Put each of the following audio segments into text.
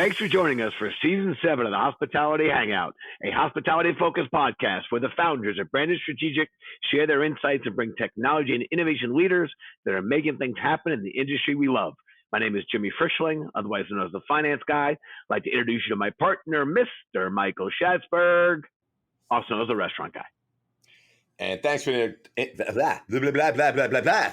Thanks for joining us for Season 7 of the Hospitality Hangout, a hospitality-focused podcast where the founders of Branded Strategic share their insights and bring technology and innovation leaders that are making things happen in the industry we love. My name is Jimmy Frischling, otherwise known as the Finance Guy. I'd like to introduce you to my partner, Mr. Michael Schatzberg, also known as the Restaurant Guy. And thanks for the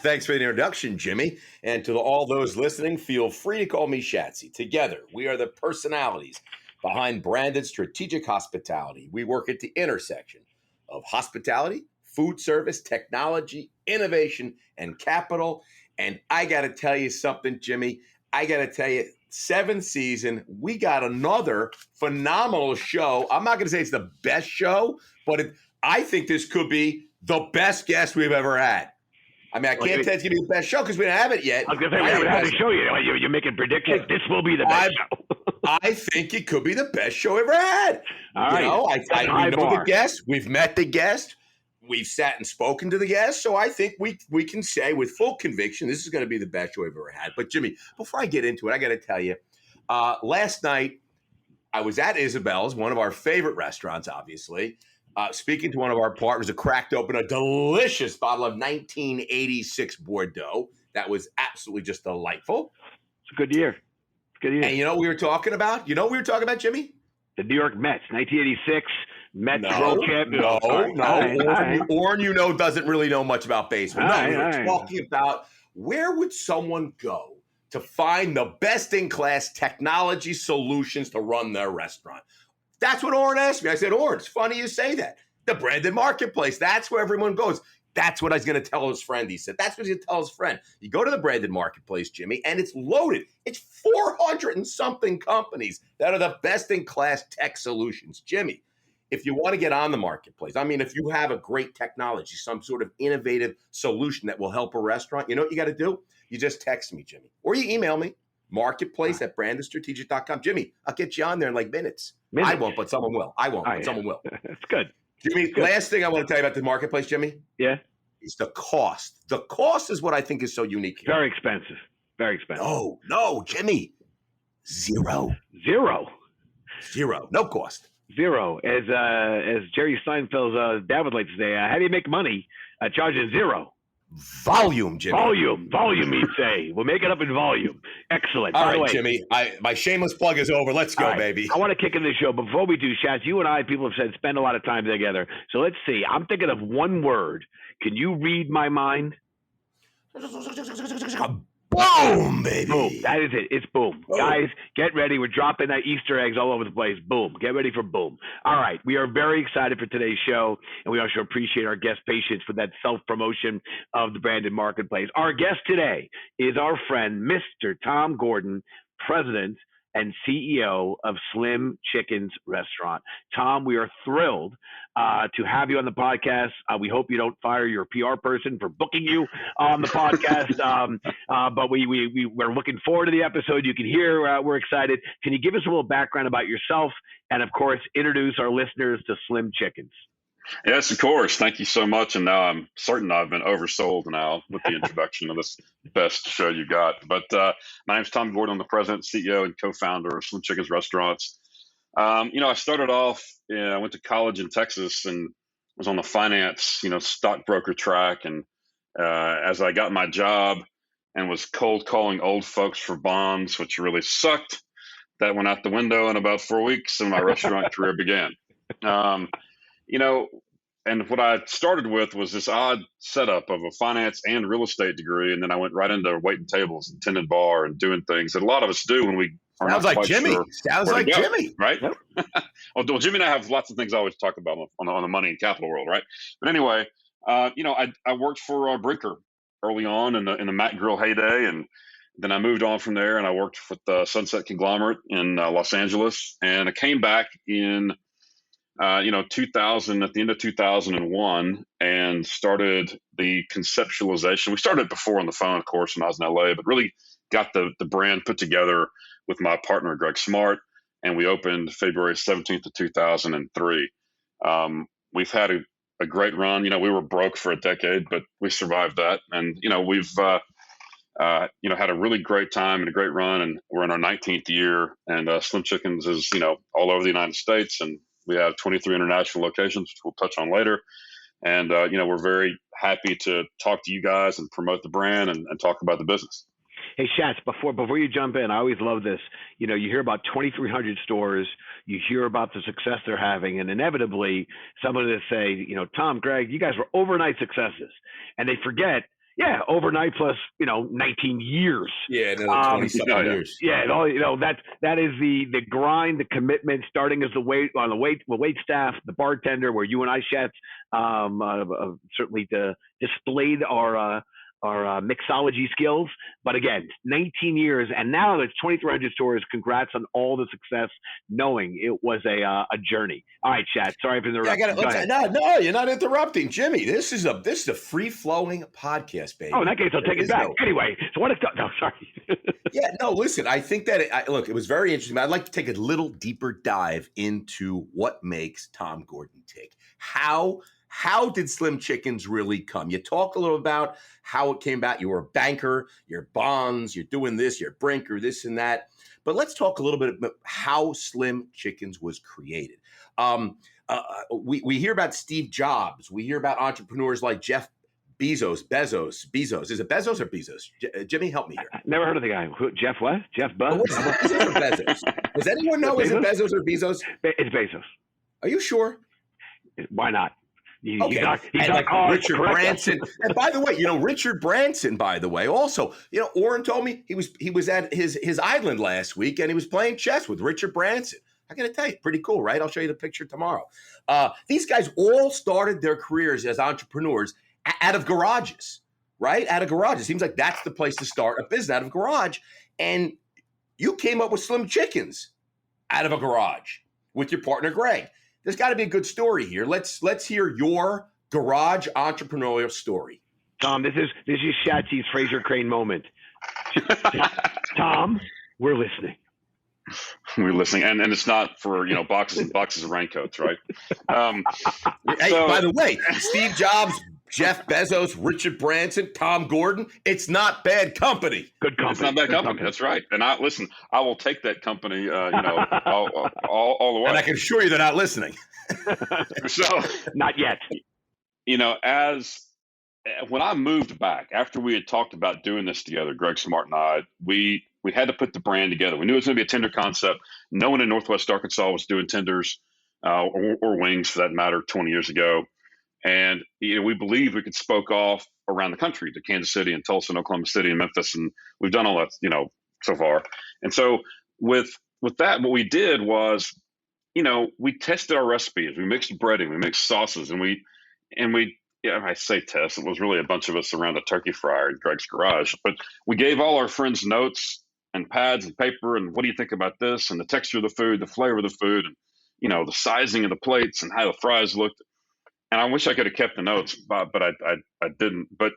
Thanks for the introduction, Jimmy. And to all those listening, feel free to call me Shatsy. Together, we are the personalities behind Branded Strategic Hospitality. We work at the intersection of hospitality, food service, technology, innovation, and capital. And I got to tell you something, Jimmy. I got to tell you, 7th season, we got another phenomenal show. I'm not going to say it's the best show, but I think this could be the best guest we've ever had. I mean, I can't tell it's going to be the best show because we don't have it yet. I was going to say, we haven't had a show yet. You're making predictions. This will be the best show. I think it could be the best show ever had. All right. We know the guest. We've met the guest. We've sat and spoken to the guest. So I think we can say with full conviction this is going to be the best show we've ever had. But, Jimmy, before I get into it, I got to tell you, last night I was at Isabel's, one of our favorite restaurants, obviously. Speaking to one of our partners who cracked open a delicious bottle of 1986 Bordeaux. That was absolutely just delightful. It's a good year. And you know what we were talking about? Jimmy? The New York Mets, 1986 Mets World champion. No. Orrin, doesn't really know much about baseball. We were talking about where would someone go to find the best-in-class technology solutions to run their restaurant. That's what Orrin asked me. I said, Orrin, it's funny you say that. The branded marketplace, that's where everyone goes. That's what I was going to tell his friend. He said, that's what he's going to tell his friend. You go to the branded marketplace, Jimmy, and it's loaded. It's 400 and something companies that are the best-in-class tech solutions. Jimmy, if you want to get on the marketplace, I mean, if you have a great technology, some sort of innovative solution that will help a restaurant, you know what you got to do? You just text me, Jimmy, or you email me, marketplace@brandedstrategic.com. Jimmy, I'll get you on there in like minutes. I won't, but someone will. I won't, but someone will. That's good. Jimmy, last thing I want to tell you about the marketplace, Jimmy. Yeah. Is the cost. The cost is what I think is so unique here. Very expensive. No, Jimmy. Zero. No cost. Zero. As Jerry Seinfeld's dad would like to say, how do you make money? Charges zero. Volume, Jimmy. Volume, he'd say. We'll make it up in volume. Excellent. All right, Jimmy. My shameless plug is over. Let's go, baby. I want to kick in the show. But before we do, Shaz, you and I, people have said, spend a lot of time together. So let's see. I'm thinking of one word. Can you read my mind? Boom, baby. Boom. That is it. It's boom. Guys, get ready. We're dropping that Easter eggs all over the place. Boom. Get ready for boom. All right. We are very excited for today's show, and we also appreciate our guest patience for that self-promotion of the branded marketplace. Our guest today is our friend, Mr. Tom Gordon, President and CEO of Slim Chickens Restaurant. Tom, we are thrilled to have you on the podcast. We hope you don't fire your PR person for booking you on the podcast, but we're looking forward to the episode. You can hear we're excited. Can you give us a little background about yourself and, of course, introduce our listeners to Slim Chickens? Yes, of course. Thank you so much. And now I'm certain I've been oversold now with the introduction of this best show you got. But my name's Tom Gordon. I'm the president, CEO, and co-founder of Slim Chickens Restaurants. I started off, I went to college in Texas and was on the finance, stockbroker track. And as I got my job and was cold calling old folks for bonds, which really sucked, that went out the window in about 4 weeks and my restaurant career began. And what I started with was this odd setup of a finance and real estate degree. And then I went right into waiting tables and tending bar and doing things that a lot of us do when we are Sounds not like quite Jimmy. sure Sounds where like to go, Jimmy. Right? Well, Jimmy and I have lots of things I always talk about on the money and capital world, right? But anyway, I worked for Brinker early on in the Mac Grill heyday. And then I moved on from there and I worked with the Sunset Conglomerate in Los Angeles. And I came back in 2000, at the end of 2001, and started the conceptualization. We started before on the phone, of course, when I was in LA, but really got the brand put together with my partner, Greg Smart, and we opened February 17th of 2003. We've had a great run. We were broke for a decade, but we survived that. And, we've had a really great time and a great run, and we're in our 19th year. And Slim Chickens is, all over the United States, and we have 23 international locations, which we'll touch on later. And we're very happy to talk to you guys and promote the brand and talk about the business. Hey, Schatz, before you jump in, I always love this. You hear about 2,300 stores. You hear about the success they're having, and inevitably someone will say, Tom, Greg, you guys were overnight successes, and they forget. Yeah, overnight plus 19 years. Yeah, 20-something years. Yeah, and all that is the grind, the commitment, starting as the wait staff, the bartender, where you and I, Schatz, certainly displayed our mixology skills. But again, 19 years, and now it's 2,300 stores. Congrats on all the success, knowing it was a journey. All right, Chad. Sorry for interrupting. No, you're not interrupting, Jimmy. This is a free flowing podcast, baby. Oh, in that case, I'll take it back. Anyway, so what? No, sorry. Yeah, no. Listen, I think that it was very interesting. I'd like to take a little deeper dive into what makes Tom Gordon tick. How did Slim Chickens really come? You talk a little about how it came about. You were a banker, you're bonds, you're doing this, you're a Brinker, this and that. But let's talk a little bit about how Slim Chickens was created. We hear about Steve Jobs. We hear about entrepreneurs like Jeff Bezos. Is it Bezos or Bezos? Jimmy, help me here. I never heard of the guy. Jeff what? Jeff Buzz? Bezos or Bezos? Does anyone know? Is it Bezos or Bezos? It's Bezos. Are you sure? Why not? He's Richard Branson. And by the way, Richard Branson, by the way, also, Oren told me he was at his island last week and he was playing chess with Richard Branson. I got to tell you, pretty cool, right? I'll show you the picture tomorrow. These guys all started their careers as entrepreneurs out of garages, right? Out of garages. Seems like that's the place to start a business, out of a garage. And you came up with Slim Chickens out of a garage with your partner, Greg. There's got to be a good story here. Let's hear your garage entrepreneurial story. Tom, this is Schatzy's Fraser Crane moment. Tom, we're listening. We're listening, and it's not for boxes and boxes of raincoats, right? Hey, by the way, Steve Jobs, Jeff Bezos, Richard Branson, Tom Gordon. It's not bad company. Good company. It's not bad company. That's right. And I will take that company, all the way. And I can assure you they're not listening. So not yet. When I moved back after we had talked about doing this together, Greg Smart and I, we had to put the brand together. We knew it was going to be a tender concept. No one in Northwest Arkansas was doing tenders or wings, for that matter, 20 years ago. And we believed we could spoke off around the country to Kansas City and Tulsa and Oklahoma City and Memphis, and we've done all that, so far. And so with that, what we did was, we tested our recipes. We mixed breading, we mixed sauces, and we I say test. It was really a bunch of us around a turkey fryer in Greg's garage. But we gave all our friends notes and pads and paper, and what do you think about this? And the texture of the food, the flavor of the food, and the sizing of the plates and how the fries looked. And I wish I could have kept the notes, but I didn't. But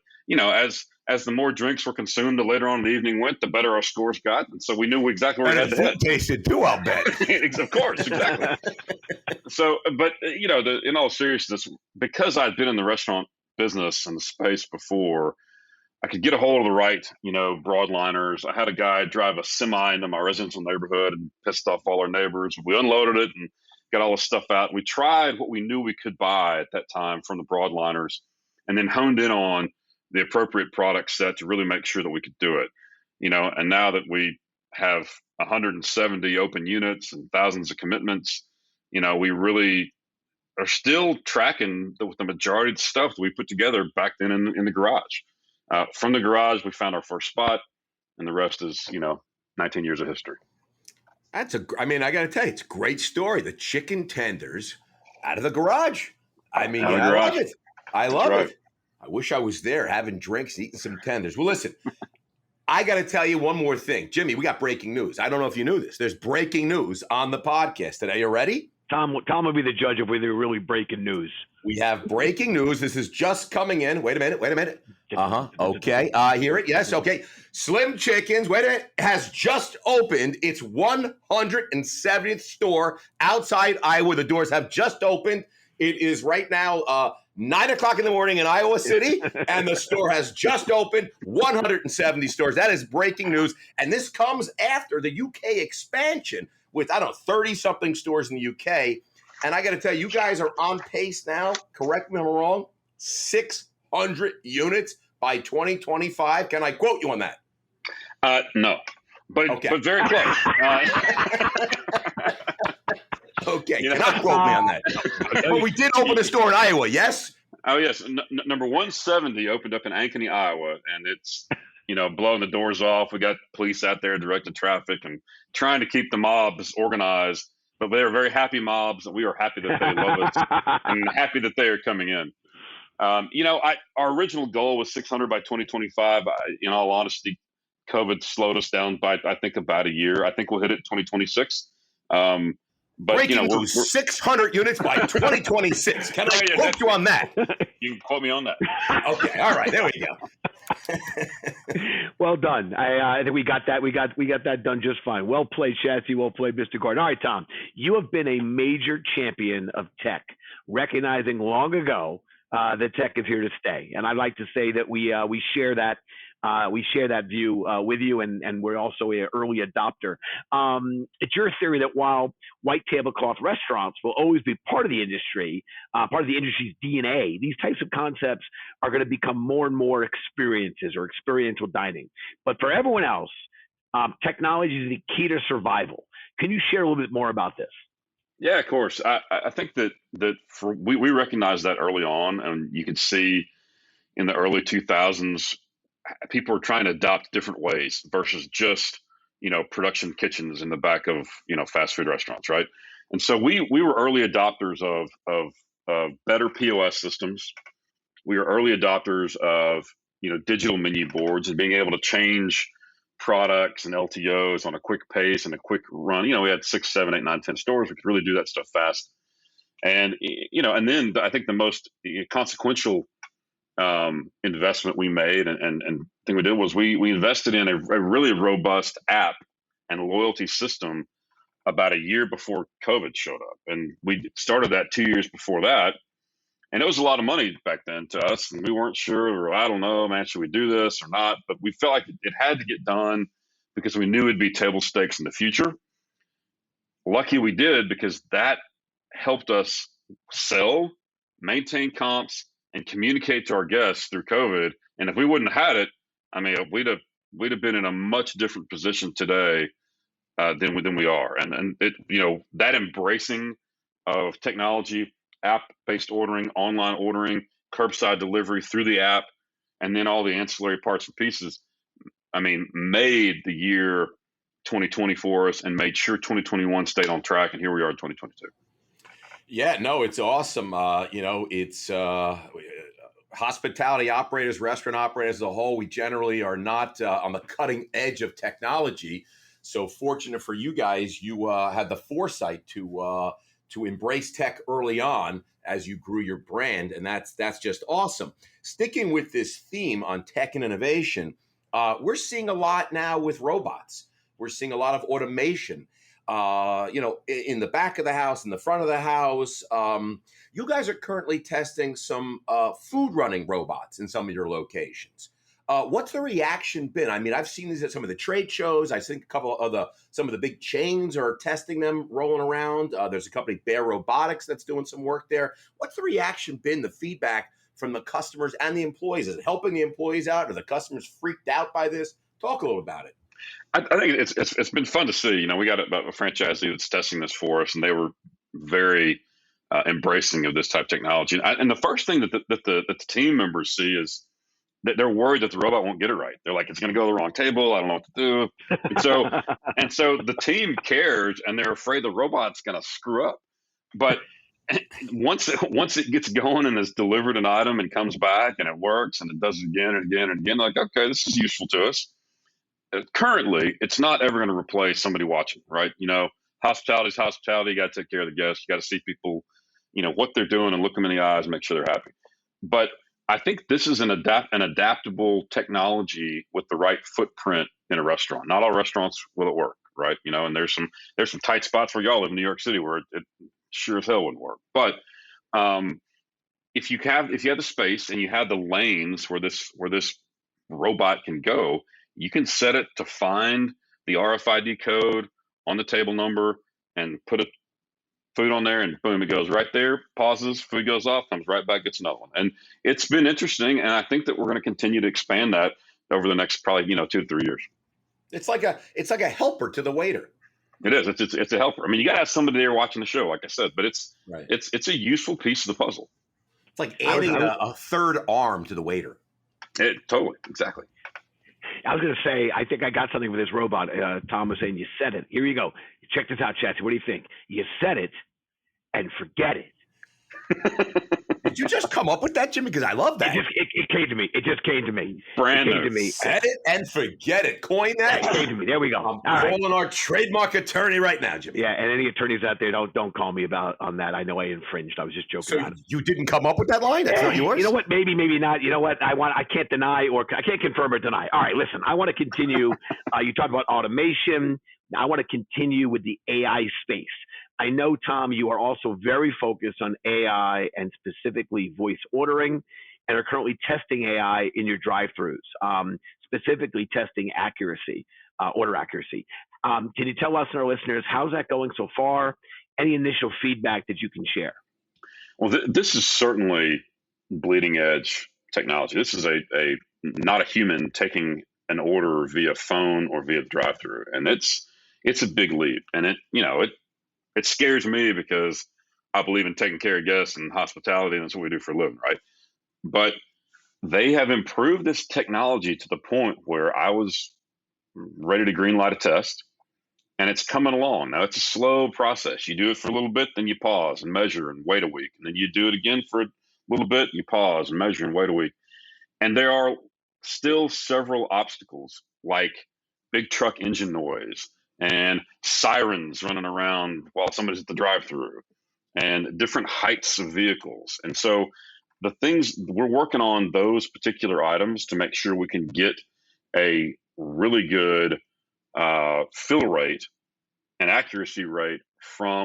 as the more drinks were consumed, the later on in the evening went, the better our scores got. And so we knew exactly where we had to head. Tasted too, I'll bet. Of course, exactly. So, but in all seriousness, because I'd been in the restaurant business and the space before, I could get a hold of the right, broadliners. I had a guy drive a semi into my residential neighborhood and pissed off all our neighbors. We unloaded it and got all the stuff out. We tried what we knew we could buy at that time from the broadliners, and then honed in on the appropriate product set to really make sure that we could do it. And now that we have 170 open units and thousands of commitments, we really are still tracking the majority of the stuff that we put together back then in the garage. From the garage, we found our first spot, and the rest is, 19 years of history. I got to tell you, it's a great story. The chicken tenders out of the garage. I love it. I love it. I wish I was there having drinks, eating some tenders. Well, listen, I got to tell you one more thing. Jimmy, we got breaking news. I don't know if you knew this. There's breaking news on the podcast today. You ready? Tom will be the judge of whether you're really breaking news. We have breaking news. This is just coming in. Wait a minute. Okay. Hear it? Yes. Okay. Slim Chickens, wait a minute, has just opened its 170th store outside Iowa. The doors have just opened. It is right now 9 o'clock in the morning in Iowa City, and the store has just opened. 170 stores. That is breaking news. And this comes after the UK expansion with, I don't know, 30-something stores in the UK. And I got to tell you, you guys are on pace now. Correct me if I'm wrong. 600 units by 2025. Can I quote you on that? No, but very close. Okay, cannot quote me on that. But we did open a store in Iowa, yes? Oh, yes. Number 170 opened up in Ankeny, Iowa, and it's, blowing the doors off. We got police out there directing traffic and trying to keep the mobs organized. But they are very happy mobs, and we are happy that they love us and happy that they are coming in. Our original goal was 600 by 2025. In all honesty, COVID slowed us down by, I think, about a year. I think we'll hit it in 2026. But breaking news, 600 units by 2026. Can I quote you on that? You can quote me on that. Okay, all right, there we go. Well done. I think we got that. We got that done just fine. Well played, Shatsy. Well played, Mr. Gordon. All right, Tom. You have been a major champion of tech, recognizing long ago that tech is here to stay. And I'd like to say that we share that. We share that view with you, and we're also an early adopter. It's your theory that while white tablecloth restaurants will always be part of the industry, part of the industry's DNA, these types of concepts are going to become more and more experiences or experiential dining. But for everyone else, technology is the key to survival. Can you share a little bit more about this? Yeah, of course. I think that we recognized that early on, and you could see in the early 2000s, people are trying to adopt different ways versus just, production kitchens in the back of, fast food restaurants, right? And so we were early adopters of better POS systems. We were early adopters of, digital menu boards and being able to change products and LTOs on a quick pace and a quick run. We had 6, 7, 8, 9, 10 stores. We could really do that stuff fast. And, and then I think the most consequential investment we made and thing we did was we invested in a really robust app and loyalty system about a year before COVID showed up. And we started that 2 years before that. And it was a lot of money back then to us. And we weren't sure, or I don't know, man, should we do this or not? But we felt like it had to get done because we knew it'd be table stakes in the future. Lucky we did, because that helped us sell, maintain comps, and communicate to our guests through COVID. And if we wouldn't have had it, I mean, we'd have been in a much different position today than we are. And it, that embracing of technology, app-based ordering, online ordering, curbside delivery through the app, and then all the ancillary parts and pieces, I mean, made the year 2020 for us and made sure 2021 stayed on track. And here we are in 2022. Yeah, no, it's awesome. It's hospitality operators, restaurant operators as a whole. We generally are not on the cutting edge of technology. So fortunate for you guys, you had the foresight to embrace tech early on as you grew your brand, and that's just awesome. Sticking with this theme on tech and innovation, we're seeing a lot now with robots. We're seeing a lot of automation. In the back of the house, in the front of the house. You guys are currently testing some food running robots in some of your locations. What's the reaction been? I mean, I've seen these at some of the trade shows. I think some of the big chains are testing them, rolling around. There's a company, Bear Robotics, that's doing some work there. What's the reaction been, the feedback from the customers and the employees? Is it helping the employees out? Are the customers freaked out by this? Talk a little about it. I think it's been fun to see. We got a franchisee that's testing this for us, and they were very embracing of this type of technology. And the first thing that the team members see is that they're worried that the robot won't get it right. They're like, it's going to go to the wrong table. I don't know what to do. And so the team cares, and they're afraid the robot's going to screw up. But once it gets going and is delivered an item and comes back and it works and it does it again and again and again, like, okay, this is useful to us. Currently, it's not ever going to replace somebody watching, right? Hospitality is hospitality. You got to take care of the guests. You got to see people, what they're doing and look them in the eyes and make sure they're happy. But I think this is an adaptable technology with the right footprint in a restaurant. Not all restaurants will it work, right? And there's some tight spots where y'all live in New York City where it sure as hell wouldn't work. But if you have the space and you have the lanes where this robot can go, you can set it to find the RFID code on the table number and put a food on there, and boom, it goes right there, pauses, food goes off, comes right back, gets another one. And it's been interesting, and I think that we're going to continue to expand that over the next probably 2 to 3 years. It's like a helper to the waiter. It is. It's a helper. I mean, you got to have somebody there watching the show, like I said, but it's a useful piece of the puzzle. It's like adding a third arm to the waiter. Totally, exactly. I was going to say, I think I got something for this robot. Tom was saying you said it. Here you go. Check this out, Chatsy. What do you think? You said it and forget it. Did you just come up with that, Jimmy? Because I love that. It came to me. It just came to me. Brand it came to me. Set it and forget it. Coin that. It came to me. There we go. I'm calling our trademark attorney right now, Jimmy. Yeah, and any attorneys out there, don't call me on that. I know I infringed. I was just joking. So you didn't come up with that line? That's not yours? You know what? Maybe not. You know what? I can't deny, or I can't confirm or deny. All right, listen. I want to continue. You talked about automation. I want to continue with the AI space. I know, Tom, you are also very focused on AI and specifically voice ordering, and are currently testing AI in your drive-thrus, specifically testing accuracy, order accuracy. Can you tell us and our listeners, how's that going so far? Any initial feedback that you can share? Well, this is certainly bleeding edge technology. This is not a human taking an order via phone or via drive-thru, and it's a big leap, and it scares me because I believe in taking care of guests and hospitality, and that's what we do for a living, right? But they have improved this technology to the point where I was ready to greenlight a test, and it's coming along. Now, it's a slow process. You do it for a little bit, then you pause and measure and wait a week. And then you do it again for a little bit, you pause and measure and wait a week. And there are still several obstacles, like big truck engine noise and sirens running around while somebody's at the drive-thru, and different heights of vehicles. And so the things we're working on, those particular items, to make sure we can get a really good fill rate and accuracy rate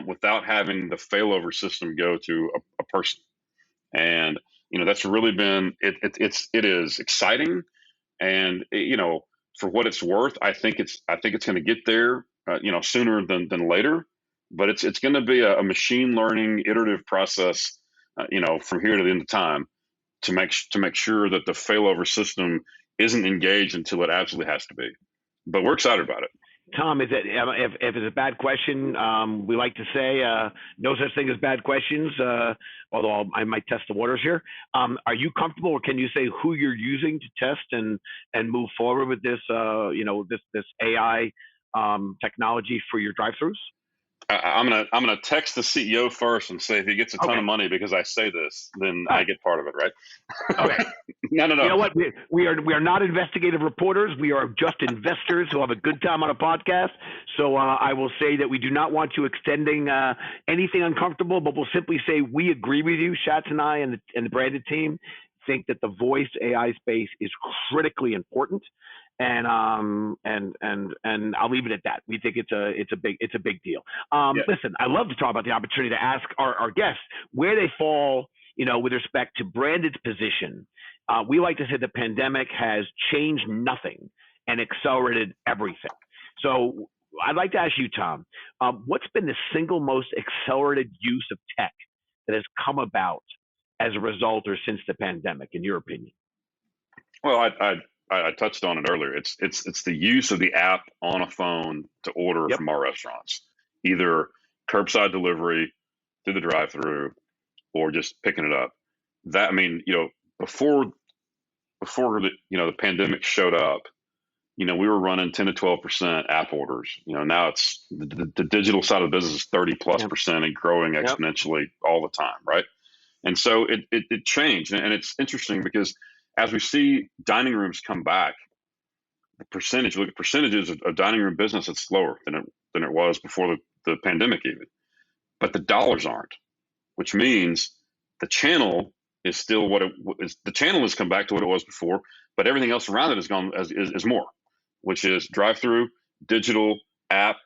without having the failover system go to a person. And that's really been it is exciting, and for what it's worth, I think it's going to get there, sooner than later. But it's going to be a machine learning iterative process, from here to the end of time, to make sure that the failover system isn't engaged until it absolutely has to be. But we're excited about it. Tom, if it's a bad question, we like to say no such thing as bad questions, although I might test the waters here. Are you comfortable, or can you say who you're using to test and move forward with this, this AI technology for your drive-thrus? I'm gonna text the CEO first and say if he gets a ton of money because I say this, then I get part of it, right? Okay. No. You know what? We are not investigative reporters. We are just investors who have a good time on a podcast. So I will say that we do not want you extending anything uncomfortable, but we'll simply say we agree with you. Schatz and I and the branded team think that the voice AI space is critically important. And I'll leave it at that. We think it's a big deal. Listen, I love to talk about the opportunity to ask our guests where they fall, with respect to branded's position. We like to say the pandemic has changed nothing and accelerated everything. So I'd like to ask you, Tom, what's been the single most accelerated use of tech that has come about as a result or since the pandemic, in your opinion? Well, I touched on it earlier. It's the use of the app on a phone to order from our restaurants, either curbside delivery through the drive-thru or just picking it up. That, before the pandemic showed up, we were running 10 to 12% app orders. Now it's the digital side of the business is 30+% and growing exponentially all the time, right? And so it changed, and it's interesting because as we see dining rooms come back, look at percentages of dining room business, it's slower than it was before the pandemic even. But the dollars aren't, which means the channel is still what it is. The channel has come back to what it was before, but everything else around it has gone is more, which is drive-thru, digital, app,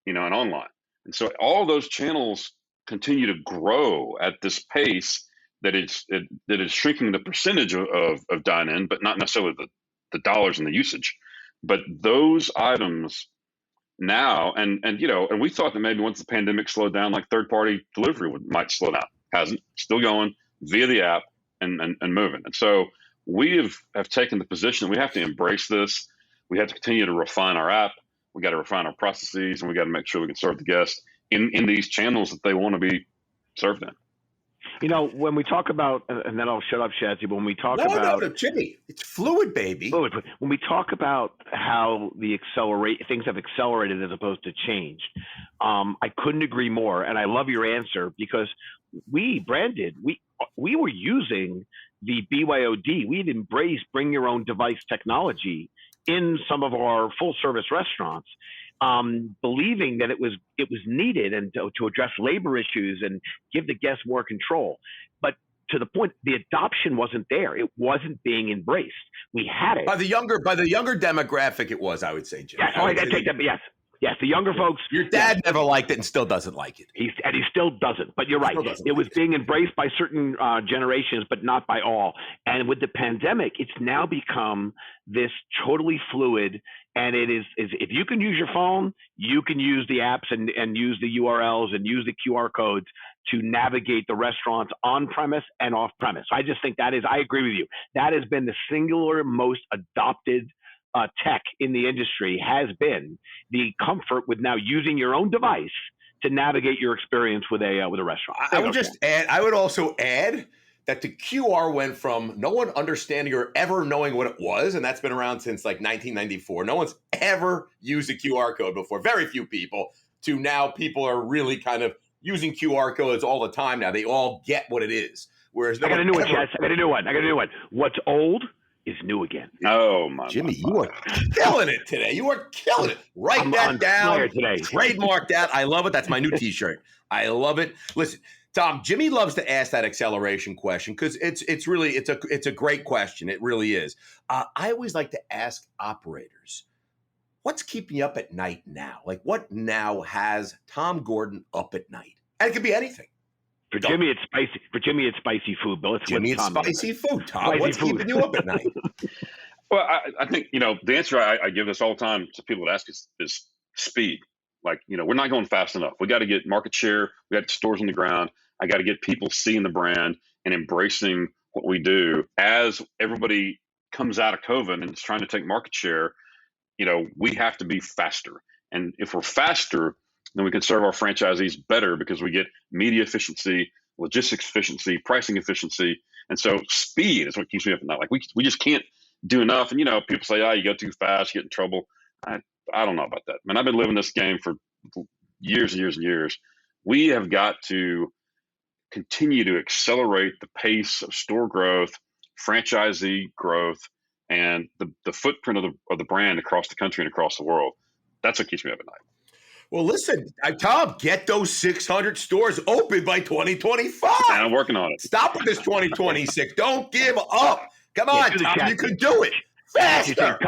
and online. And so all those channels continue to grow at this pace that it's shrinking the percentage of dine-in, but not necessarily the dollars and the usage. But those items now, and we thought that maybe once the pandemic slowed down, like third-party delivery might slow down. Hasn't. Still going via the app and moving. And so we have taken the position that we have to embrace this. We have to continue to refine our app. We got to refine our processes, and we got to make sure we can serve the guests in these channels that they want to be served in. When we talk about, and then I'll shut up, Shazzy, but when we talk about... No, Jimmy, it's fluid, baby. Fluid. When we talk about how things have accelerated as opposed to changed, I couldn't agree more, and I love your answer, because we were using the BYOD. We had embraced bring your own device technology in some of our full service restaurants, believing that it was needed and to address labor issues and give the guests more control. But to the point, the adoption wasn't there. It wasn't being embraced. We had it by the younger demographic. It was, I would say, Jim. Yes, I take that. Yes, the younger folks. Your dad never liked it and still doesn't like it. He still doesn't. But you're right. It was being embraced by certain generations, but not by all. And with the pandemic, it's now become this totally fluid. And it is if you can use your phone, you can use the apps and use the URLs and use the QR codes to navigate the restaurants on premise and off premise. I just think I agree with you. That has been the singular most adopted tech in the industry, has been the comfort with now using your own device to navigate your experience with a restaurant. I would also add that the QR went from no one understanding or ever knowing what it was, and that's been around since like 1994. No one's ever used a QR code before, very few people, to now people are really kind of using QR codes all the time now. They all get what it is. Whereas I got a new one, Chaz. I got a new one. What's old is new again. Oh my! Jimmy, you are killing it today. You are killing it. Write that down. Today. Trademark that. I love it. That's my new T-shirt. I love it. Listen, Tom, Jimmy loves to ask that acceleration question because it's really a great question. It really is. I always like to ask operators, what's keeping you up at night now? Like, what now has Tom Gordon up at night? And it could be anything. For Jimmy, it's spicy. For Jimmy, it's spicy food. But Jimmy, it's spicy food. Tom, what's keeping you up at night? Well, I think the answer I give this all the time to people that ask is speed. Like, we're not going fast enough. We got to get market share. We got stores on the ground. I got to get people seeing the brand and embracing what we do. As everybody comes out of COVID and is trying to take market share, we have to be faster. And if we're faster, then we can serve our franchisees better because we get media efficiency, logistics efficiency, pricing efficiency. And so speed is what keeps me up at night. Like we just can't do enough. And, people say, you go too fast, you get in trouble. I don't know about that. Man, I've been living this game for years and years and years. We have got to continue to accelerate the pace of store growth, franchisee growth, and the footprint of the brand across the country and across the world. That's what keeps me up at night. Well, listen, Tom, get those 600 stores open by 2025. And I'm working on it. Stop with this 2026. Don't give up. Come on, Tom, you can do it. Faster.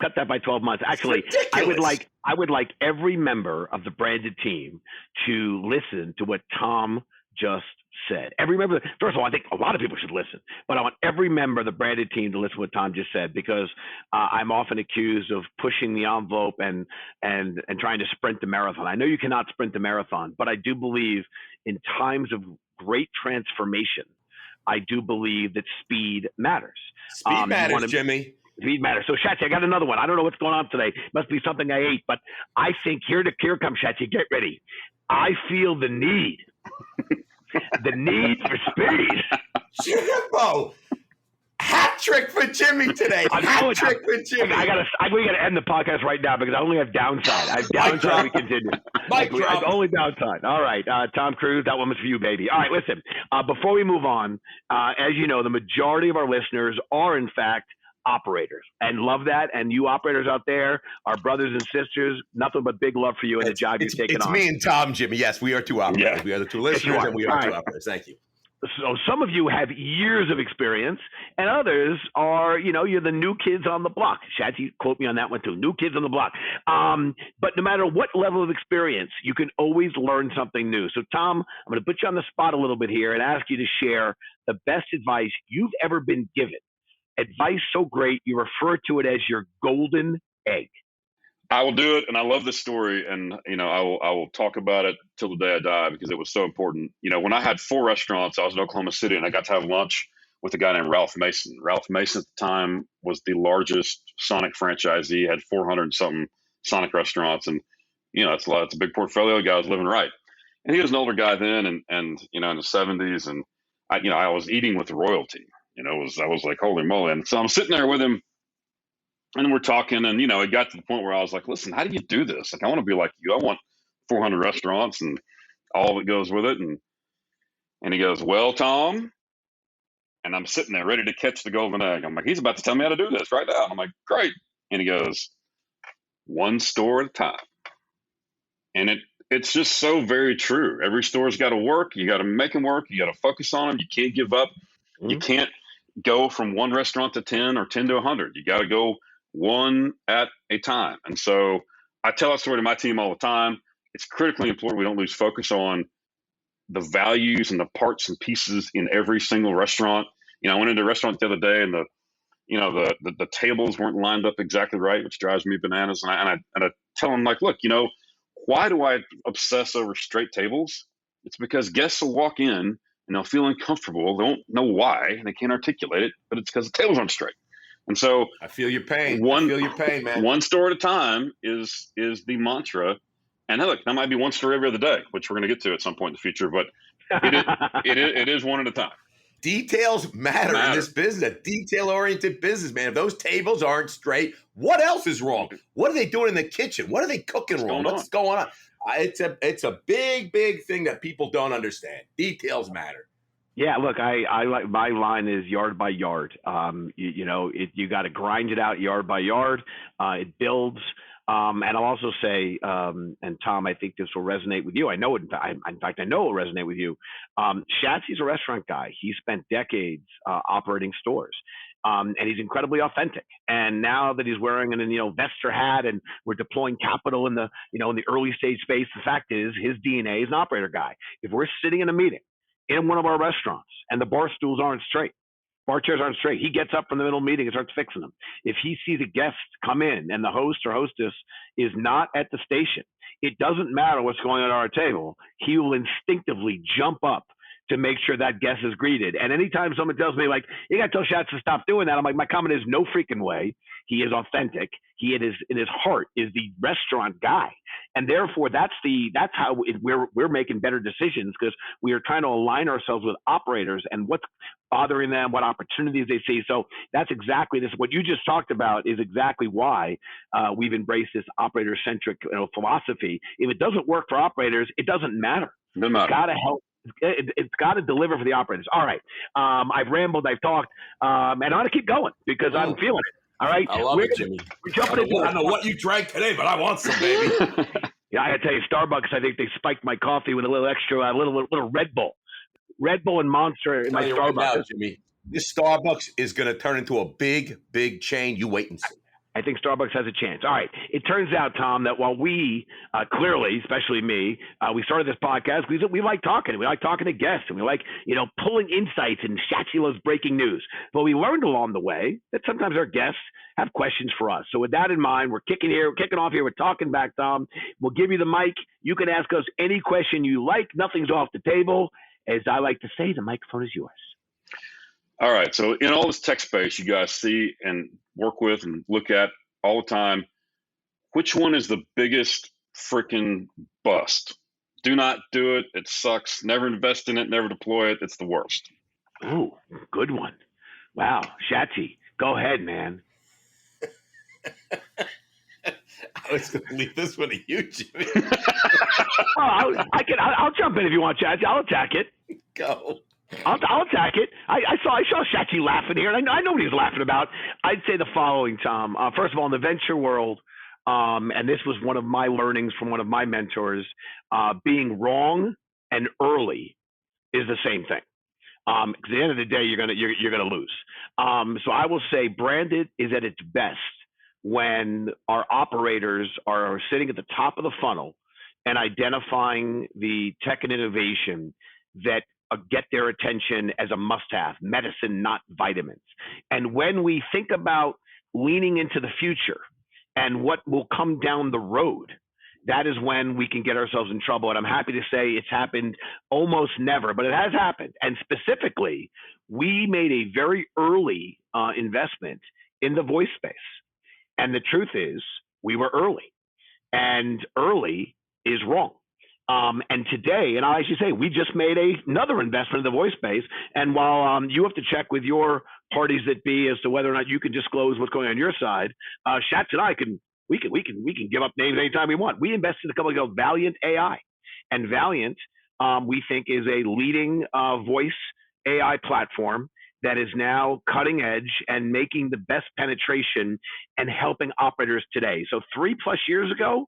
Cut that by 12 months. Actually, I would like every member of the branded team to listen to what Tom just said. Every member. First of all, I think a lot of people should listen, but I want every member of the branded team to listen to what Tom just said, because I'm often accused of pushing the envelope and trying to sprint the marathon. I know you cannot sprint the marathon, but I do believe in times of great transformation, I do believe that speed matters. Speed matters, Jimmy. Speed matters. So, Shatsy, I got another one. I don't know what's going on today. Must be something I ate, but I think here comes Shatsy. Get ready. I feel the need. The need for speed. Jimbo, hat trick for Jimmy today. Hat trick for Jimmy. We gotta end the podcast right now because I only have downside. I have downside. We continue. Only downside. All right, Tom Cruise, that one was for you, baby. All right, listen. Before we move on, as you know, the majority of our listeners are in fact operators, and love that. And you operators out there, our brothers and sisters, nothing but big love for you and the job you've taken on. It's me and Tom, Jimmy. Yes, we are two operators. Yeah. We are the two listeners, and we are two operators. Thank you. So some of you have years of experience, and others are, you're the new kids on the block. Shatsy, quote me on that one too. New kids on the block. But no matter what level of experience, you can always learn something new. So Tom, I'm going to put you on the spot a little bit here and ask you to share the best advice you've ever been given. Advice so great, you refer to it as your golden egg. I will do it, and I love this story, and I will talk about it till the day I die because it was so important. When I had 4 restaurants, I was in Oklahoma City, and I got to have lunch with a guy named Ralph Mason. Ralph Mason at the time was the largest Sonic franchisee, had 400 and something Sonic restaurants, and it's a big portfolio. The guy was living right, and he was an older guy then, and in the 70s, and I was eating with royalty. I was like, holy moly! And so I'm sitting there with him. And we're talking, and it got to the point where I was like, "Listen, how do you do this? Like, I want to be like you. I want 400 restaurants and all that goes with it." And he goes, "Well, Tom," and I'm sitting there ready to catch the golden egg. I'm like, "He's about to tell me how to do this right now." I'm like, "Great," and he goes, "One store at a time," and it's just so very true. Every store's got to work. You got to make them work. You got to focus on them. You can't give up. Mm-hmm. You can't go from one restaurant to 10 or 10 to 100. You got to go one at a time. And so I tell that story to my team all the time. It's critically important we don't lose focus on the values and the parts and pieces in every single restaurant. I went into a restaurant the other day, and the tables weren't lined up exactly right, which drives me bananas. And I tell them, like, look, why do I obsess over straight tables? It's because guests will walk in and they'll feel uncomfortable. They don't know why, and they can't articulate it, but it's because the tables aren't straight. And so I feel your pain. I feel your pain, man. One store at a time is the mantra. And look, that might be one store every other day, which we're going to get to at some point in the future, but it is one at a time. Details matter in this business, a detail-oriented business, man. If those tables aren't straight, what else is wrong? What are they doing in the kitchen? What are they cooking wrong? What's going on? It's a big, big thing that people don't understand. Details matter. Yeah, look, I like, my line is yard by yard. You got to grind it out yard by yard. It builds. And I'll also say, and Tom, I think this will resonate with you. I know it. In fact, I know it will resonate with you. Schatzy's a restaurant guy. He spent decades operating stores. And he's incredibly authentic. And now that he's wearing an investor hat and we're deploying capital in the in the early stage space, the fact is his DNA is an operator guy. If we're sitting in a meeting in one of our restaurants and the bar stools aren't straight, bar chairs aren't straight, he gets up from the middle of the meeting and starts fixing them. If he sees a guest come in and the host or hostess is not at the station, it doesn't matter what's going on at our table. He will instinctively jump up to make sure that guest is greeted. And anytime someone tells me, like, you got to tell Schatz to stop doing that, I'm like, my comment is no freaking way. He is authentic. He in his heart is the restaurant guy. And therefore, that's how we're making better decisions, because we are trying to align ourselves with operators and what's bothering them, what opportunities they see. So that's exactly this. What you just talked about is exactly why we've embraced this operator-centric philosophy. If it doesn't work for operators, it doesn't matter. It's got to help. It's got to deliver for the operators. All right. I've rambled. I've talked. And I want to keep going because I'm feeling it. All right. I love it, Jimmy. We're jumping into I don't know what you drank today, but I want some, baby. Yeah, I got to tell you, Starbucks, I think they spiked my coffee with a little extra, a little Red Bull. Red Bull and Monster in my Starbucks. Right now, Jimmy, this Starbucks is going to turn into a big, big chain. You wait and see. I think Starbucks has a chance. All right. It turns out, Tom, that while we clearly, especially me, we started this podcast because we like talking. We like talking to guests, and we like, pulling insights and Schatzy loves breaking news. But we learned along the way that sometimes our guests have questions for us. So with that in mind, we're kicking off here. We're talking back, Tom. We'll give you the mic. You can ask us any question you like. Nothing's off the table. As I like to say, the microphone is yours. All right. So in all this tech space you guys see and work with and look at all the time, which one is the biggest freaking bust? Do not do it. It sucks. Never invest in it. Never deploy it. It's the worst. Ooh, good one. Wow. Schatzy, go ahead, man. I was going to leave this one to you, Jimmy. I'll jump in if you want, Schatzy. I'll attack it. Go. I'll attack it. I saw Schatzy laughing here, and I know what he's laughing about. I'd say the following, Tom. First of all, in the venture world, and this was one of my learnings from one of my mentors, being wrong and early is the same thing. Because at the end of the day, you're gonna lose. So I will say, branded is at its best when our operators are sitting at the top of the funnel and identifying the tech and innovation that get their attention as a must-have, medicine, not vitamins. And when we think about leaning into the future and what will come down the road, that is when we can get ourselves in trouble. And I'm happy to say it's happened almost never, but it has happened. And specifically, we made a very early investment in the voice space. And the truth is, we were early, and early is wrong. And today, and I should say, we just made another investment in the voice space. And while you have to check with your parties that be as to whether or not you can disclose what's going on your side, Schatz and I we can give up names anytime we want. We invested a couple of years ago, Valiant AI, and Valiant we think is a leading voice AI platform that is now cutting edge and making the best penetration and helping operators today. So 3+ years ago,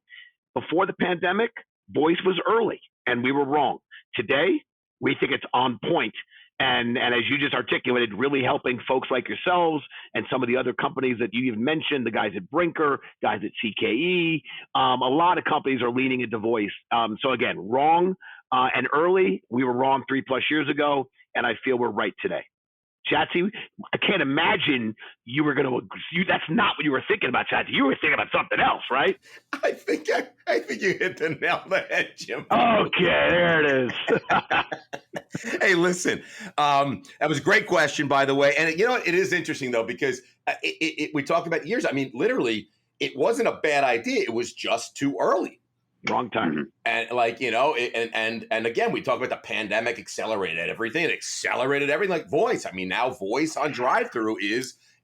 before the pandemic, voice was early and we were wrong. Today, we think it's on point. And as you just articulated, really helping folks like yourselves and some of the other companies that you even mentioned, the guys at Brinker, guys at CKE, a lot of companies are leaning into voice. So again, wrong and early. We were wrong 3+ years ago, and I feel we're right today. Chatsy, I can't imagine you were going to. That's not what you were thinking about, Chatsy. You were thinking about something else, right? I think you hit the nail on the head, Jim. Okay, there it is. Hey, listen, that was a great question, by the way. And you know what? It is interesting though, because we talked about years. I mean, literally, it wasn't a bad idea. It was just too early. Wrong time. Mm-hmm. And like, you know, and again, we talk about the pandemic accelerated everything. It accelerated everything like voice. I mean, now voice on drive-through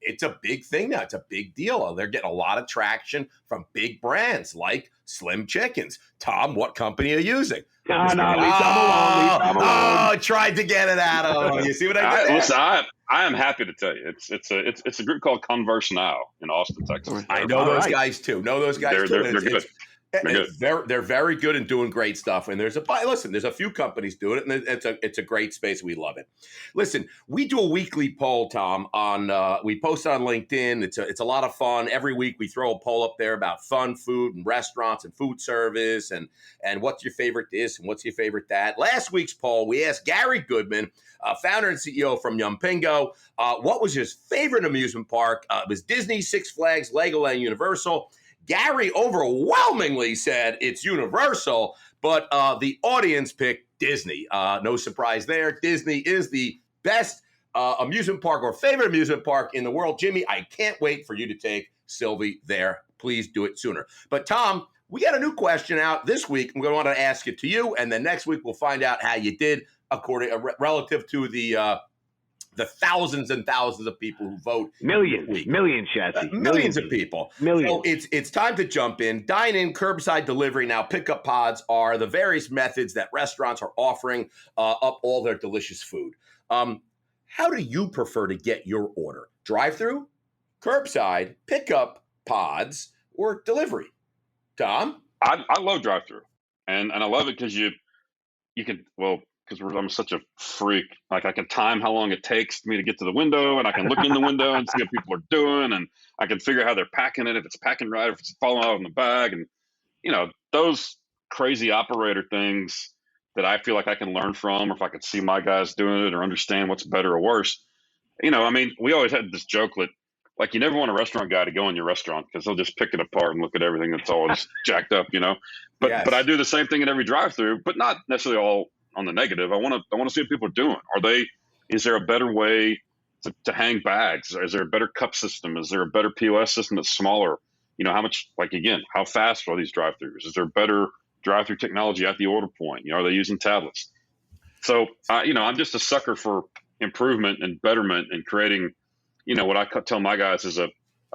it's a big thing now. It's a big deal. They're getting a lot of traction from big brands like Slim Chickens. Tom, what company are you using? No, leave Tom alone. Oh, tried to get it out of him. You see what I did there? Listen, I am happy to tell you, it's a group called Converse Now in Austin, Texas. I know those guys too. They're good. They're very good and doing great stuff. And there's a few companies doing it, and it's a great space. We love it. Listen, we do a weekly poll, Tom, we post on LinkedIn. It's a lot of fun. Every week we throw a poll up there about fun food and restaurants and food service and what's your favorite this and what's your favorite that. Last week's poll, we asked Gary Goodman, founder and CEO from Yumpingo, what was his favorite amusement park? It was Disney, Six Flags, Legoland, Universal. Gary overwhelmingly said it's Universal, but the audience picked Disney. No surprise there. Disney is the best amusement park or favorite amusement park in the world. Jimmy, I can't wait for you to take Sylvie there. Please do it sooner. But Tom, we got a new question out this week. I'm going to want to ask it to you, and then next week we'll find out how you did relative to the thousands and thousands of people who vote. Millions, Chatsy. Millions of people. Millions. So it's time to jump in. Dine-in, curbside delivery, now pickup pods are the various methods that restaurants are offering up all their delicious food. How do you prefer to get your order? Drive-through, curbside, pickup pods, or delivery? Tom? I love drive-through. And I love it because you can, because I'm such a freak. Like I can time how long it takes me to get to the window, and I can look in the window and see what people are doing, and I can figure out how they're packing it, if it's packing right, if it's falling out in the bag, and those crazy operator things that I feel like I can learn from, or if I could see my guys doing it or understand what's better or worse. I mean, we always had this joke that like you never want a restaurant guy to go in your restaurant because they'll just pick it apart and look at everything that's all just jacked up, But Yes. But I do the same thing at every drive-through, but not necessarily all on the negative. I want to see what people are doing. Is there a better way to hang bags? Is there a better cup system? Is there a better POS system that's smaller? How fast are these drive-throughs? Is there better drive-through technology at the order point? Are they using tablets? So, I'm just a sucker for improvement and betterment and creating, what I tell my guys is a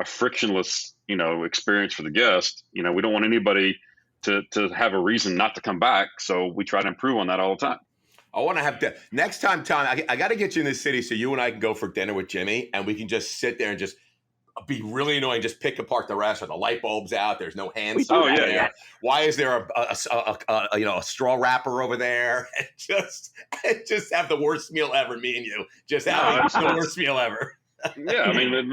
frictionless, experience for the guest. We don't want anybody to have a reason not to come back. So we try to improve on that all the time. I want to have to next time, Tom, I got to get you in this city so you and I can go for dinner with Jimmy and we can just sit there and just be really annoying. Just pick apart the restaurant. The light bulb's out. There's no hand soap there. Yeah. Why is there a straw wrapper over there? And just have the worst meal ever. Me and you just have the worst meal ever. Yeah, I mean, it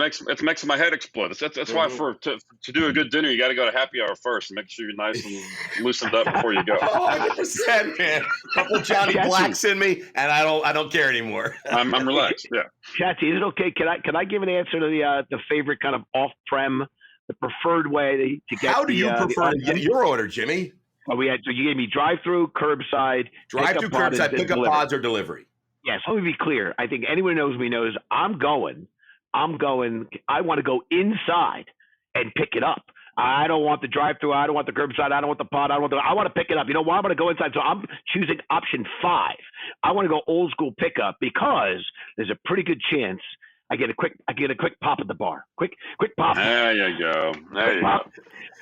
makes my head explode. That's why to do a good dinner, you got to go to happy hour first and make sure you're nice and loosened up before you go. 100%, man. Couple Johnny Blacks in me, and I don't care anymore. I'm relaxed. Yeah. Chatsy, is it okay? Can I give an answer to the favorite kind of off-prem, the preferred way to get? How do you prefer to get your order, Jimmy? So you gave me drive-through, curbside, curbside, pickup pods, or delivery. Yes, let me be clear. I think anyone who knows me knows I'm going. I want to go inside and pick it up. I don't want the drive-through. I don't want the curbside. I don't want the pod. I want to pick it up. You know why? I'm going to go inside. So I'm choosing option 5. I want to go old school pickup because there's a pretty good chance I get a quick pop at the bar. Quick pop. There you go. There you go.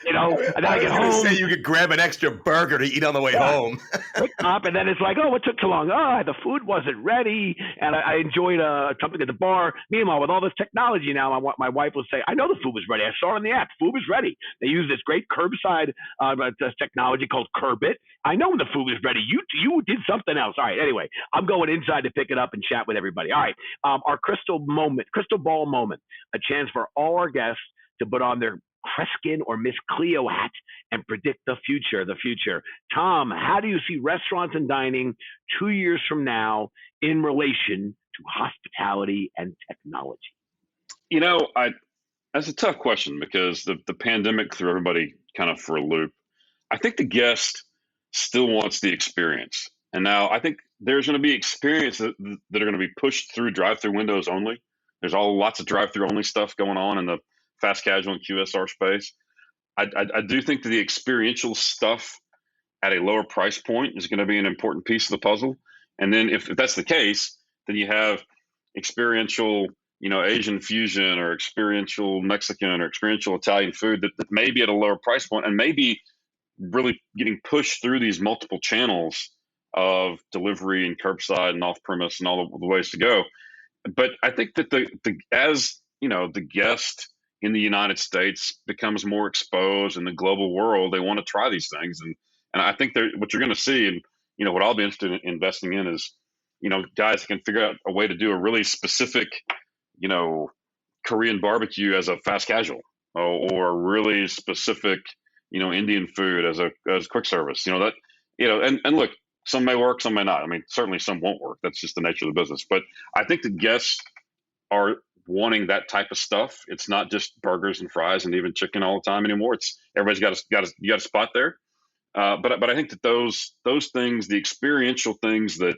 You know, and then I get home. Say you could grab an extra burger to eat on the way home. Quick pop, and then it's like, oh, what took so long? Oh, the food wasn't ready, and I enjoyed something at the bar. Meanwhile, with all this technology now, my wife will say, I know the food was ready. I saw it on the app. Food was ready. They use this great curbside technology called Curbit. I know when the food was ready. You did something else. All right. Anyway, I'm going inside to pick it up and chat with everybody. All right. Our crystal ball moment, a chance for all our guests to put on their Kreskin or Miss Cleo hat and predict the future. Tom, how do you see restaurants and dining 2 years from now in relation to hospitality and technology? You know, that's a tough question because the pandemic threw everybody kind of for a loop. I think the guest still wants the experience. And now I think there's going to be experiences that are going to be pushed through drive-through windows only. There's lots of drive-through only stuff going on in the fast casual and QSR space. I do think that the experiential stuff at a lower price point is going to be an important piece of the puzzle. And then if that's the case, then you have experiential, Asian fusion or experiential Mexican or experiential Italian food that may be at a lower price point and maybe really getting pushed through these multiple channels of delivery and curbside and off-premise and all the ways to go. But I think that the guest in the United States becomes more exposed in the global world, they want to try these things. And I think what you're going to see, and what I'll be interested in investing in is, guys can figure out a way to do a really specific, Korean barbecue as a fast casual or a really specific, Indian food as quick service, and look, some may work, some may not. I mean, certainly some won't work. That's just the nature of the business. But I think the guests are wanting that type of stuff. It's not just burgers and fries and even chicken all the time anymore. It's everybody's got a spot there. But I think that those things, the experiential things that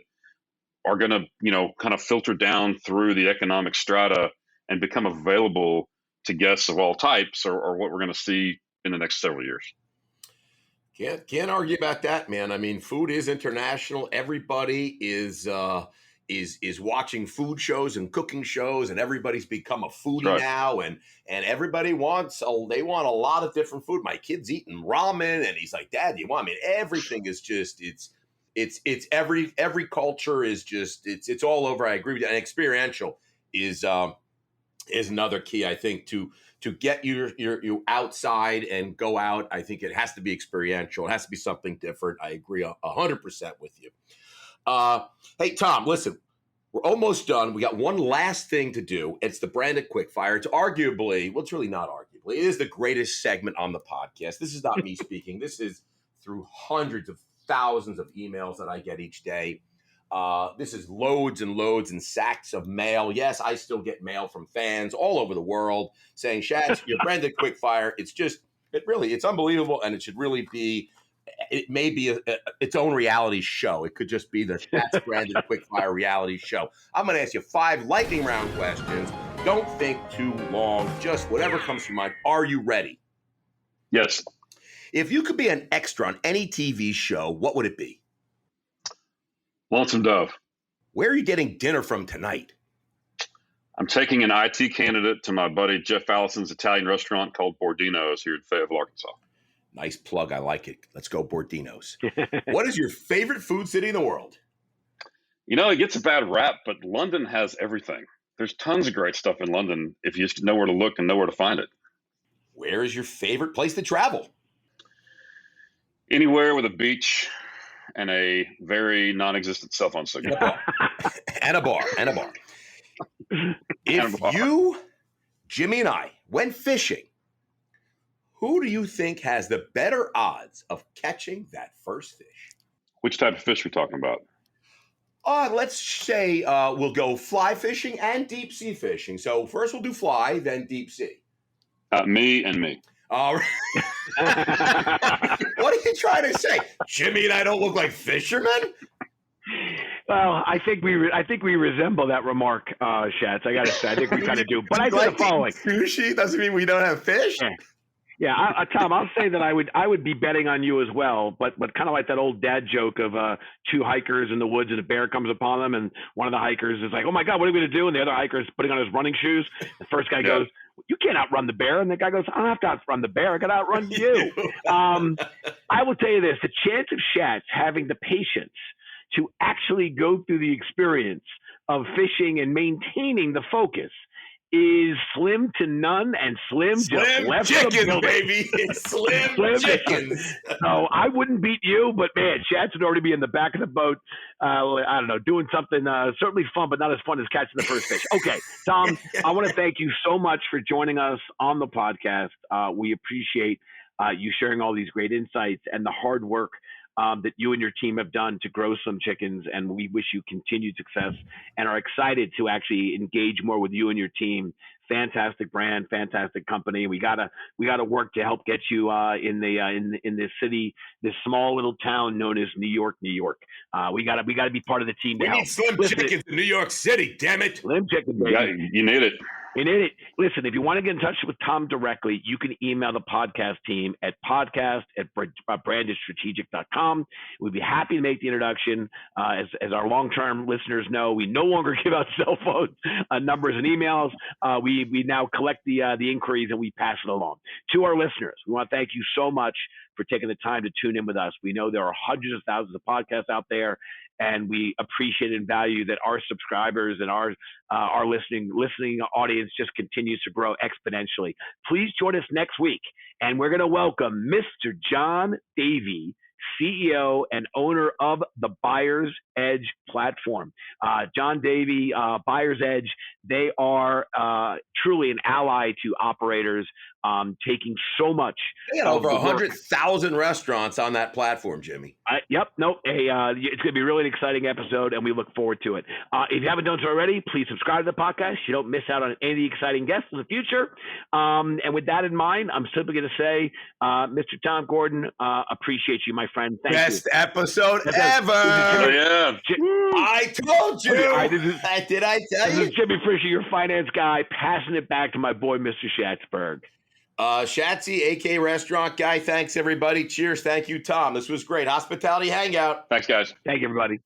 are going to kind of filter down through the economic strata and become available to guests of all types, are what we're going to see in the next several years. Can't argue about that, man. I mean, food is international. Everybody is watching food shows and cooking shows, and everybody's become a foodie now, and everybody wants a lot of different food. My kid's eating ramen, and he's like, "Dad, do you want?" I mean, everything is just it's every culture is just it's all over. I agree with you. And experiential is another key, I think, to get you outside and go out. I think it has to be experiential. It has to be something different. I agree 100% with you. Hey, Tom, listen, we're almost done. We got one last thing to do. It's the branded quickfire. It's it's really not arguably. It is the greatest segment on the podcast. This is not me speaking. This is through hundreds of thousands of emails that I get each day. This is loads and loads and sacks of mail. Yes, I still get mail from fans all over the world saying, Schatz, your branded quickfire, it's unbelievable, and it should really be, it may be its own reality show. It could just be the Schatz branded quickfire reality show. I'm going to ask you 5 lightning round questions. Don't think too long. Just whatever comes to mind. Are you ready? Yes. If you could be an extra on any TV show, what would it be? Lonesome Dove. Where are you getting dinner from tonight? I'm taking an IT candidate to my buddy Jeff Allison's Italian restaurant called Bordino's here in Fayetteville, Arkansas. Nice plug. I like it. Let's go Bordino's. What is your favorite food city in the world? It gets a bad rap, but London has everything. There's tons of great stuff in London if you just know where to look and know where to find it. Where is your favorite place to travel? Anywhere with a beach and a very non-existent cell phone signal. And a bar. If you, Jimmy, and I went fishing, who do you think has the better odds of catching that first fish? Which type of fish are we talking about? Let's say we'll go fly fishing and deep sea fishing. So first we'll do fly, then deep sea. Me and me. What are you trying to say? Jimmy and I don't look like fishermen? Well, I think we resemble that remark, Schatz. I got to say, I think we kind of do. But I do the following: sushi doesn't mean we don't have fish. Yeah, Tom, I'll say that I would be betting on you as well, but kind of like that old dad joke of two hikers in the woods and a bear comes upon them, and one of the hikers is like, "Oh my God, what are we going to do?" And the other hiker is putting on his running shoes. The first guy goes, "You can't outrun the bear," and the guy goes, "I don't have to outrun the bear. I got to outrun you." I will tell you this: the chance of Schatz having the patience to actually go through the experience of fishing and maintaining the focus is slim to none, and Slim just left chickens, the building. Baby. It's slim chickens. So I wouldn't beat you, but man, Schatz would already be in the back of the boat. I don't know, doing something certainly fun, but not as fun as catching the first fish. Okay, Tom, I want to thank you so much for joining us on the podcast. We appreciate you sharing all these great insights and the hard work that you and your team have done to grow Slim Chickens, and we wish you continued success and are excited to actually engage more with you and your team. Fantastic brand, fantastic company. We gotta work to help get you in this city, this small little town known as New York, New York. We gotta be part of the team. We need Slim Chickens in New York City. Damn it, Slim Chickens. Yeah, you need it. Listen, if you want to get in touch with Tom directly, you can email the podcast team at podcast@brandedstrategic.com. We'd be happy to make the introduction. As our long-term listeners know, we no longer give out cell phone numbers and emails. We now collect the inquiries and we pass it along to our listeners. We want to thank you so much for taking the time to tune in with us. We know there are hundreds of thousands of podcasts out there, and we appreciate and value that our subscribers and our listening audience just continues to grow exponentially. Please join us next week, and we're going to welcome Mr. John Davey, CEO and owner of the Buyer's Edge platform. John Davey, Buyer's Edge, they are truly an ally to operators, taking so much. They got over 100,000 restaurants on that platform, Jimmy. Yep. Nope. Hey, it's going to be really an exciting episode, and we look forward to it. If you haven't done so already, please subscribe to the podcast. You don't miss out on any of the exciting guests in the future. And with that in mind, I'm simply going to say, Mr. Tom Gordon, appreciate you, my friend. Thank you. Best episode ever. I told you. Did I tell you? This is Jimmy Fisher, your finance guy, passing it back to my boy, Mr. Schatzberg. Shatsy, AK Restaurant Guy. Thanks, everybody. Cheers. Thank you, Tom. This was great. Hospitality Hangout. Thanks, guys. Thank you, everybody.